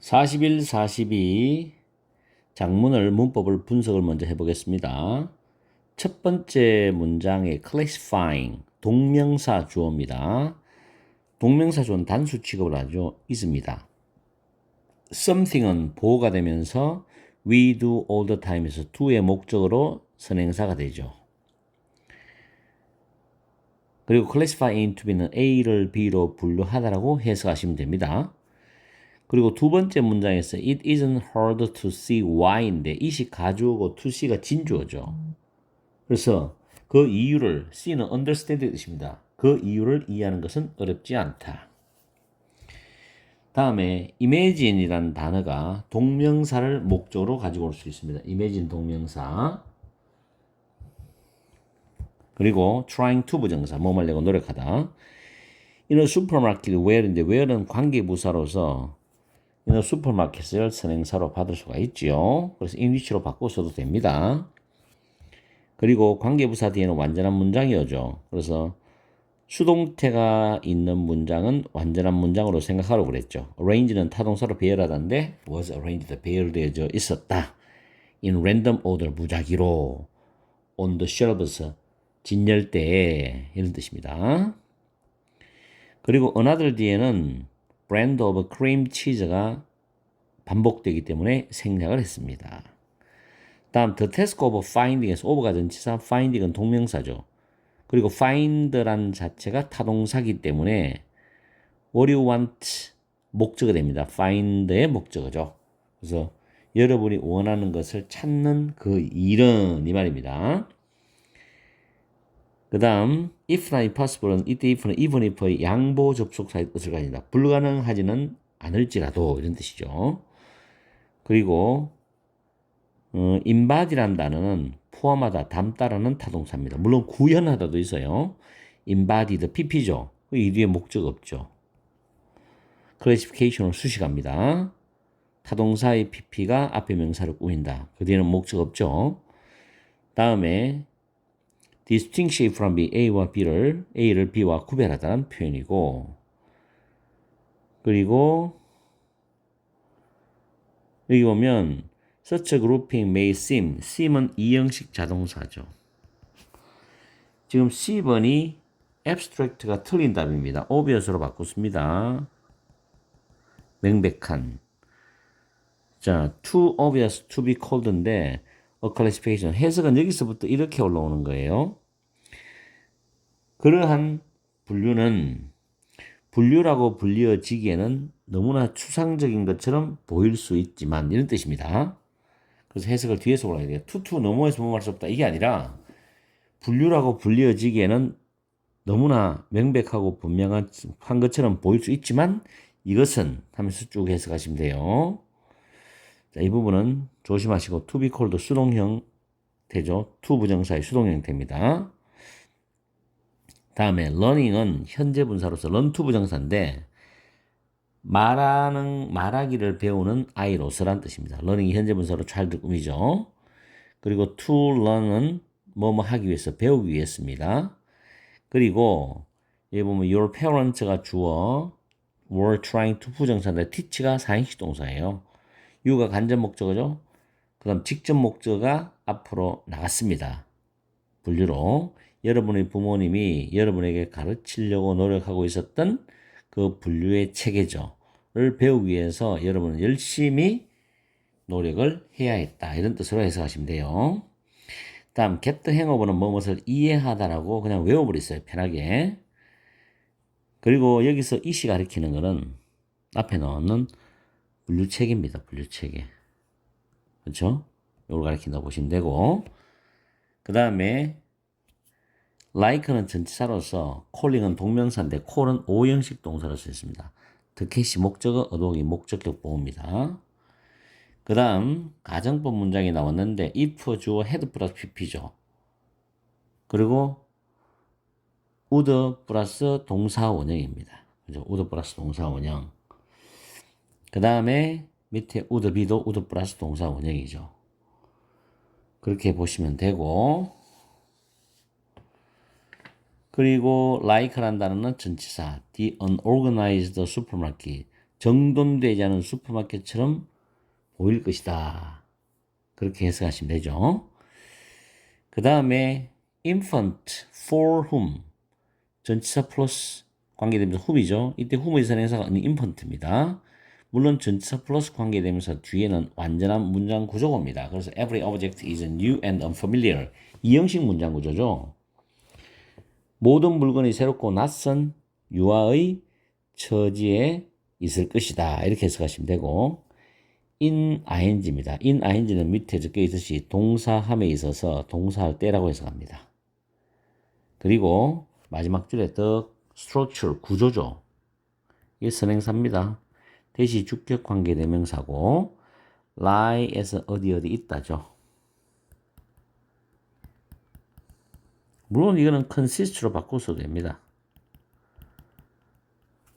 41, 42 장문을 문법을 분석을 먼저 해보겠습니다. 첫 번째 문장의 classifying 동명사 주어입니다. 동명사 주어는 단수 취급을 하죠. is입니다. something은 보호가 되면서 we do all the time에서 do의 목적으로 선행사가 되죠. 그리고 classify into B는 A를 B로 분류하다라고 해석하시면 됩니다. 그리고 두 번째 문장에서 it isn't hard to see why인데 it이 가주어고 to see가 진주어죠. 그래서 그 이유를 C는 understand의 뜻입니다. 그 이유를 이해하는 것은 어렵지 않다. 다음에 imagine이라는 단어가 동명사를 목적으로 가지고 올 수 있습니다. imagine 동명사. 그리고 trying to 부정사, 뭐뭐 하려고 노력하다. In a supermarket where인데 where는 관계부사로서 in a supermarket을 선행사로 받을 수가 있지요. 그래서 in which로 바꿔서도 됩니다. 그리고 관계부사 뒤에는 완전한 문장이 오죠. 그래서 수동태가 있는 문장은 완전한 문장으로 생각하라고 그랬죠. arrange는 타동사로 배열하다인데 was arranged, 배열되어져 있었다. in random order, 무작위로 on the shelves, 진열대에 이런 뜻입니다. 그리고 another 뒤에는 brand of cream cheese가 반복되기 때문에 생략을 했습니다. 다음 the task of finding에서 over가 전치사, finding은 동명사죠. 그리고 find란 자체가 타동사기 때문에 what you want 목적어 됩니다. find의 목적어죠. 그래서 여러분이 원하는 것을 찾는 그 일은 이 말입니다. 그 다음 if나 impossible은 이때 if는 even if의 양보 접속사의 뜻을 가진다. 불가능하지는 않을지라도 이런 뜻이죠. 그리고 embody란 단어는 포함하다, 담다라는 타동사입니다. 물론 구현하다도 있어요. embodied, pp죠. 이 뒤에 목적 없죠. classification을 수식합니다. 타동사의 pp가 앞에 명사를 꾸민다. 그 뒤에는 목적 없죠. 다음에 distinguish from B, A를 B와 구별하다는 표현이고, 그리고 여기 보면 such a grouping may seem은 이형식 자동사죠. 지금 C번이 abstract가 틀린 답입니다. obvious로 바꿨습니다. 명백한. 자, too obvious to be cold인데 a classification, 해석은 여기서부터 이렇게 올라오는 거예요. 그러한 분류라고 불려지기에는 너무나 추상적인 것처럼 보일 수 있지만 이런 뜻입니다. 그래서 해석을 뒤에서 올라야 돼요. 투투 너머에서 뭐할 수 없다. 이게 아니라 분류라고 불려지기에는 너무나 명백하고 분명한 것처럼 보일 수 있지만 이것은 하면서 쭉 해석하시면 돼요. 자, 이 부분은 조심하시고 to be called 수동형 되죠. to 부정사의 수동 형태입니다. 다음에 learning은 현재 분사로서 learn to 부정사인데 말하기를 배우는 아이로서란 뜻입니다. learning이 현재 분사로 child를 꾸미죠. 그리고 to learn은 뭐뭐 하기 위해서, 배우기 위해서입니다. 그리고 여기 보면 your parents가 주어, were trying to 부정사인데 teach가 사행식 동사예요. you가 간접 목적어죠. 그 다음 직접 목적어가 앞으로 나갔습니다. 분류로 여러분의 부모님이 여러분에게 가르치려고 노력하고 있었던 그 분류의 체계를 배우기 위해서 여러분은 열심히 노력을 해야 했다. 이런 뜻으로 해석하시면 돼요. 다음 get the hangover는 무엇을 이해하다라고 그냥 외워버렸어요. 편하게. 그리고 여기서 이시 가리키는 거는 앞에 넣는 분류체계입니다. 분류체계. 그렇죠? 이걸 가리킨다고 보시면 되고, 그 다음에 like는 전치사로서 calling은 동명사인데 call은 오형식 동사로 쓰였습니다. 득해시 목적어, 어독이 목적격 보호입니다. 그 다음 가정법 문장이 나왔는데 if 주어 had 플러스 pp죠. 그리고 would 플러스 동사 원형입니다. 그죠? would 플러스 동사 원형. 그 다음에 밑에 would be도 would 플러스 동사 원형이죠. 그렇게 보시면 되고, 그리고 like란 단어는 전치사, the unorganized supermarket, 정돈되지 않은 슈퍼마켓처럼 보일 것이다. 그렇게 해석하시면 되죠. 그 다음에 infant for whom 전치사 플러스 관계대명사 whom이죠. 이때 whom의 선행사가 infant입니다. 물론 전치사 플러스 관계대명사 뒤에는 완전한 문장 구조가 옵니다. 그래서 every object is new and unfamiliar. 이형식 문장 구조죠. 모든 물건이 새롭고 낯선 유아의 처지에 있을 것이다. 이렇게 해석하시면 되고 in ing입니다. in ing는 밑에 적혀 있듯이 동사함에 있어서 동사할 때라고 해석합니다. 그리고 마지막 줄에 the structure, 구조죠. 이게 선행사입니다. 대시 주격 관계대명사고 lie에서 어디 있다죠. 물론 이거는 consist로 바꿔서도 됩니다.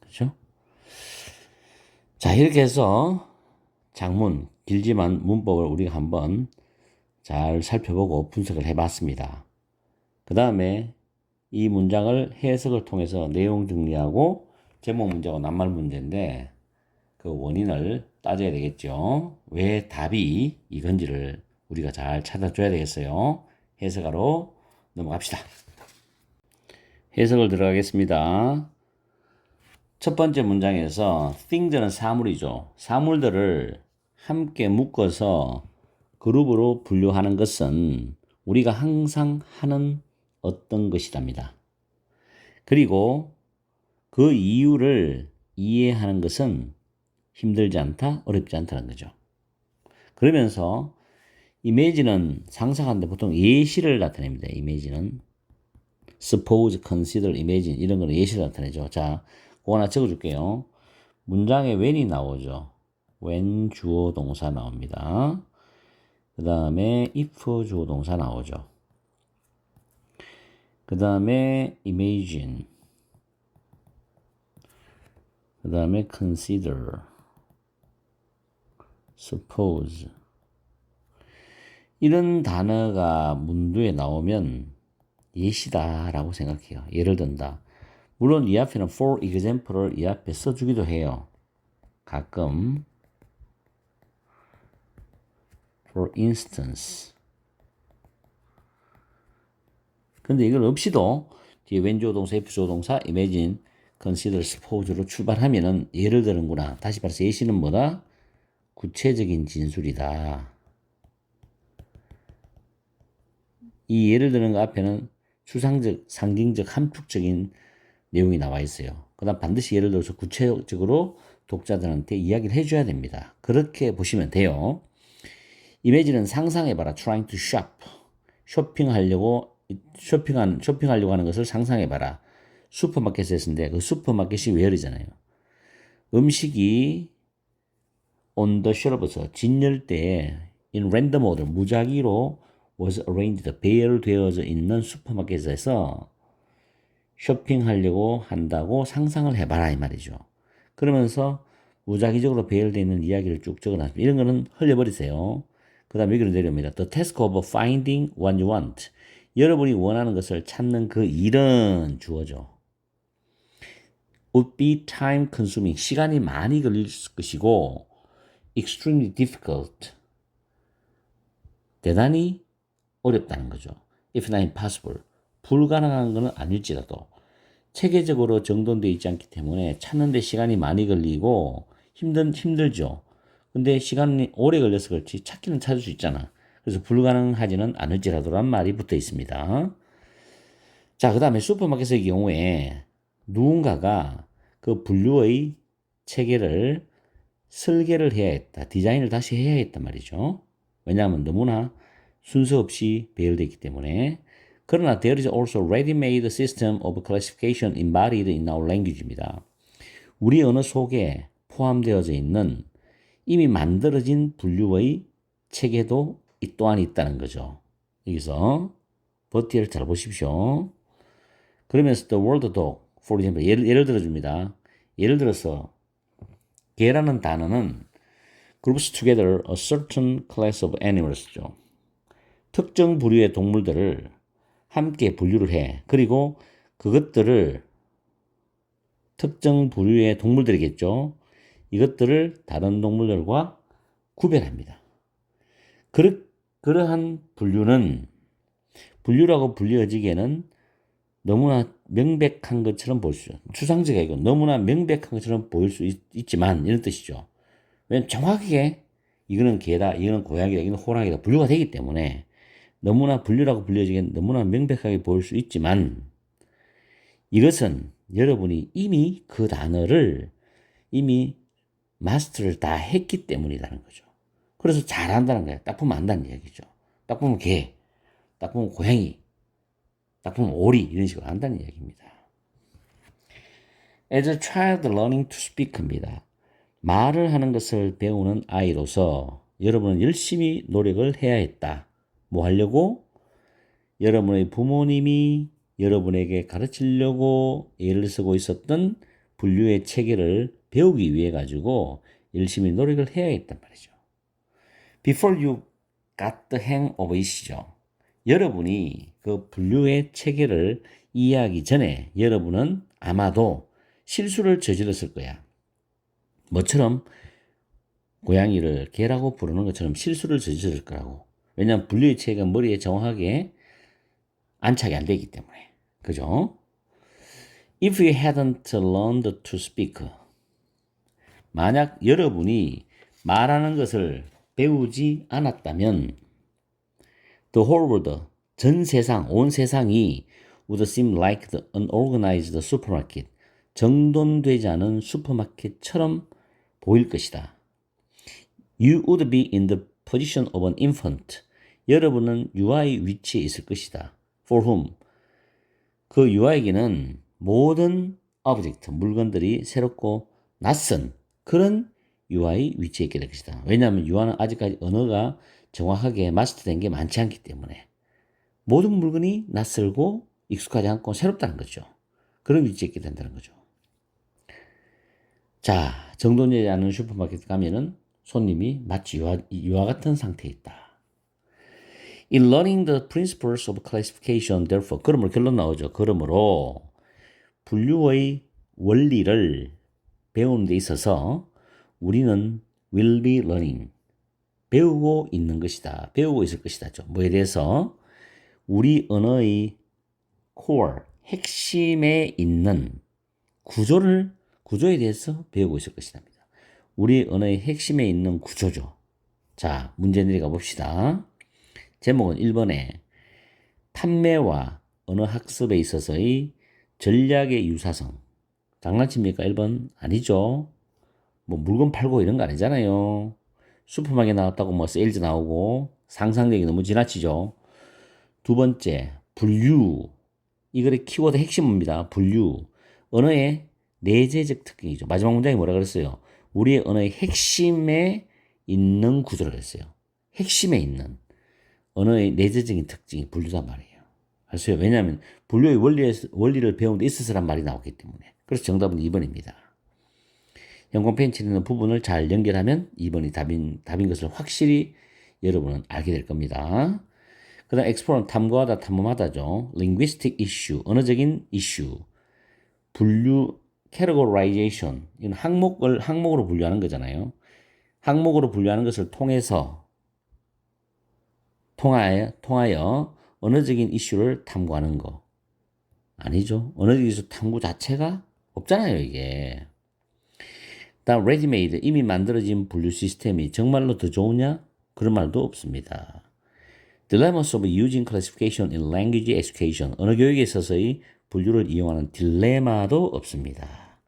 그렇죠? 자, 이렇게 해서 장문, 길지만 문법을 우리가 한번 잘 살펴보고 분석을 해봤습니다. 그 다음에 이 문장을 해석을 통해서 내용 정리하고 제목 문제하고 낱말 문제인데 그 원인을 따져야 되겠죠. 왜 답이 이건지를 우리가 잘 찾아줘야 되겠어요. 해석하러 넘어갑시다. 해석을 들어가겠습니다. 첫 번째 문장에서 things는 사물이죠. 사물들을 함께 묶어서 그룹으로 분류하는 것은 우리가 항상 하는 어떤 것이랍니다. 그리고 그 이유를 이해하는 것은 힘들지 않다, 어렵지 않다는 거죠. 그러면서 image는 상상하는데 보통 예시를 나타냅니다. image는 suppose, consider, imagine 이런 거는 예시를 나타내죠. 자, 그거 하나 적어줄게요. 문장에 when이 나오죠. when 주어 동사 나옵니다. 그 다음에 if 주어 동사 나오죠. 그 다음에 imagine, 그 다음에 consider, suppose 이런 단어가 문두에 나오면 예시다라고 생각해요. 예를 든다. 물론 이 앞에는 for example을 이 앞에 써주기도 해요. 가끔 for instance. 근데 이걸 없이도 뒤에 when 주어 동사, if 주어 동사, imagine, consider, suppose로 출발하면은 예를 드는구나. 다시 말해서 예시는 뭐다? 구체적인 진술이다. 이 예를 드는 거 앞에는 추상적, 상징적, 함축적인 내용이 나와 있어요. 그 다음 반드시 예를 들어서 구체적으로 독자들한테 이야기를 해줘야 됩니다. 그렇게 보시면 돼요. 이미지는 상상해봐라. trying to shop. 쇼핑하려고 하는 것을 상상해봐라. 슈퍼마켓에 쓰는데 그 슈퍼마켓이 where이잖아요. 음식이 on the shelves, 진열대에 in random order, 무작위로 was arranged, 배열되어져 있는 슈퍼마켓에서 쇼핑하려고 한다고 상상을 해봐라 이 말이죠. 그러면서 무작위적으로 배열되어 있는 이야기를 쭉 적어놨습니다. 이런 거는 흘려버리세요. 그 다음에 여기로 내려옵니다. The task of finding what you want. 여러분이 원하는 것을 찾는 그 일은 주어져. would be time consuming. 시간이 많이 걸릴 것이고 extremely difficult. 대단히 어렵다는 거죠. if not impossible. 불가능한 것은 아닐지라도 체계적으로 정돈되어 있지 않기 때문에 찾는 데 시간이 많이 걸리고 힘들죠. 근데 시간이 오래 걸려서 그렇지 찾기는 찾을 수 있잖아. 그래서 불가능하지는 않을지라도란 말이 붙어 있습니다. 자, 그 다음에 슈퍼마켓의 경우에 누군가가 그 분류의 체계를 설계를 해야 했다. 디자인을 다시 해야 했단 말이죠. 왜냐하면 너무나 순서 없이 배열되어 있기 때문에. 그러나 there is also ready-made system of classification embodied in our language입니다. 우리 언어 속에 포함되어져 있는 이미 만들어진 분류의 체계도 이 또한 있다는 거죠. 여기서 버티를 잘 보십시오. 그러면서 the word dog, for example, 예를 들어줍니다. 예를 들어서 개라는 단어는 groups together a certain class of animals죠. 특정 부류의 동물들을 함께 분류를 해. 그리고 그것들을 특정 부류의 동물들이겠죠. 이것들을 다른 동물들과 구별합니다. 그러한 분류라고 불려지기에는 너무나 명백한 것처럼 보일 수, 추상적이고 너무나 명백한 것처럼 보일 수 있지만 이런 뜻이죠. 왜냐면 정확하게 이거는 개다, 이거는 고양이다, 이거는 호랑이다 분류가 되기 때문에 너무나 분류라고 불려지기엔 너무나 명백하게 보일 수 있지만 이것은 여러분이 이미 그 단어를 이미 마스터를 다 했기 때문이라는 거죠. 그래서 잘한다는 거예요. 딱 보면 안다는 얘기죠. 딱 보면 개, 딱 보면 고양이, 딱 보면 오리 이런 식으로 안다는 얘기입니다. As a child learning to speak입니다. 말을 하는 것을 배우는 아이로서 여러분은 열심히 노력을 해야 했다. 뭐 하려고? 여러분의 부모님이 여러분에게 가르치려고 애를 쓰고 있었던 분류의 체계를 배우기 위해 가지고 열심히 노력을 해야 했단 말이죠. Before you got the hang of it이죠. 여러분이 그 분류의 체계를 이해하기 전에 여러분은 아마도 실수를 저질렀을 거야. 뭐처럼 고양이를 개라고 부르는 것처럼 실수를 저지를 거라고. 왜냐하면 분류의 체계가 머리에 정확하게 안착이 안 되기 때문에. 그죠? If you hadn't learned to speak. 만약 여러분이 말하는 것을 배우지 않았다면 the whole world, 전 세상, 온 세상이 would seem like the unorganized supermarket, 정돈되지 않은 슈퍼마켓처럼 보일 것이다. You would be in the position of an infant. 여러분은 유아의 위치에 있을 것이다. For whom? 그 유아에게는 모든 object, 물건들이 새롭고 낯선 그런 유아의 위치에 있게 될 것이다. 왜냐하면 유아는 아직까지 언어가 정확하게 마스터된 게 많지 않기 때문에 모든 물건이 낯설고 익숙하지 않고 새롭다는 거죠. 그런 위치에 있게 된다는 거죠. 자, 정돈되지 않은 슈퍼마켓 가면은 손님이 마치 유아 같은 상태에 있다. In learning the principles of classification, therefore, 그러므로 결론 나오죠. 그러므로 분류의 원리를 배우는 데 있어서 우리는 will be learning, 배우고 있는 것이다. 배우고 있을 것이다. 뭐에 대해서? 우리 언어의 core, 핵심에 있는 구조에 대해서 배우고 있을 것이다. 우리 언어의 핵심에 있는 구조죠. 자, 문제 내려가 봅시다. 제목은 1번에 판매와 언어 학습에 있어서의 전략의 유사성. 장난칩니까? 1번 아니죠. 뭐 물건 팔고 이런 거 아니잖아요. 슈퍼마켓 나왔다고 뭐 세일즈 나오고 상상력이 너무 지나치죠. 두 번째, 분류. 이거의 키워드 핵심입니다. 분류. 언어의 내재적 특징이죠. 마지막 문장이 뭐라 그랬어요? 우리의 언어의 핵심에 있는 구조를 했어요. 핵심에 있는 언어의 내재적인 특징이 분류단 말이에요. 아시죠? 왜냐하면 분류의 원리를 배우는 데 있어서란 말이 나오기 때문에. 그래서 정답은 2번입니다. 형광펜 칠하는 부분을 잘 연결하면 2번이 답인 것을 확실히 여러분은 알게 될 겁니다. 그 다음 explore, 탐구하다, 탐험하다죠. linguistic issue, 언어적인 이슈. 분류, categorization, 이건 항목으로 분류하는 거잖아요. 항목으로 분류하는 것을 통하여 언어적인 이슈를 탐구하는 거. 아니죠. 언어적 이슈 탐구 자체가 없잖아요, 이게. 다음 ready-made, 이미 만들어진 분류 시스템이 정말로 더 좋으냐? 그런 말도 없습니다. Dilemmas of using classification in language education, 언어 교육에 있어서의 분류를 이용하는 딜레마도 없습니다.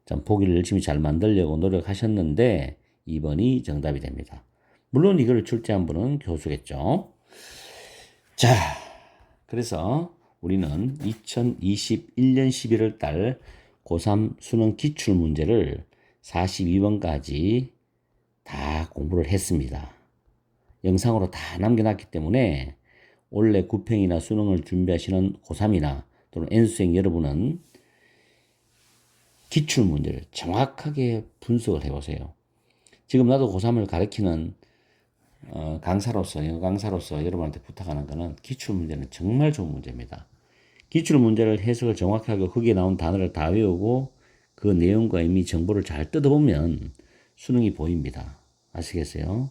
참 보기를 열심히 잘 만들려고 노력하셨는데 2번이 정답이 됩니다. 물론 이걸 출제한 분은 교수겠죠. 자, 그래서 우리는 2021년 11월 달 고3 수능 기출문제를 42번까지 다 공부를 했습니다. 영상으로 다 남겨놨기 때문에 올해 구평이나 수능을 준비하시는 고3이나 또는 N수생 여러분은 기출문제를 정확하게 분석을 해보세요. 지금 나도 고3을 가르치는 강사로서, 영어 강사로서 여러분한테 부탁하는 거는 기출문제는 정말 좋은 문제입니다. 기출문제를 해석을 정확하게 거기에 나온 단어를 다 외우고 그 내용과 의미 정보를 잘 뜯어보면 수능이 보입니다. 아시겠어요?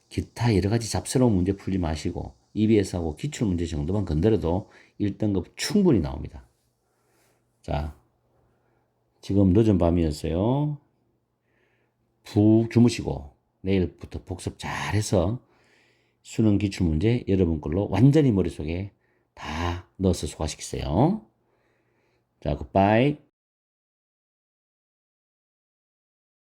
기타 여러 가지 잡스러운 문제 풀지 마시고 EBS하고 기출문제 정도만 건드려도 1등급 충분히 나옵니다. 자, 지금 늦은 밤이었어요. 푹 주무시고 내일부터 복습 잘해서 수능 기출문제 여러분 걸로 완전히 머릿속에 다 넣어서 소화시키세요. 자, 굿바이.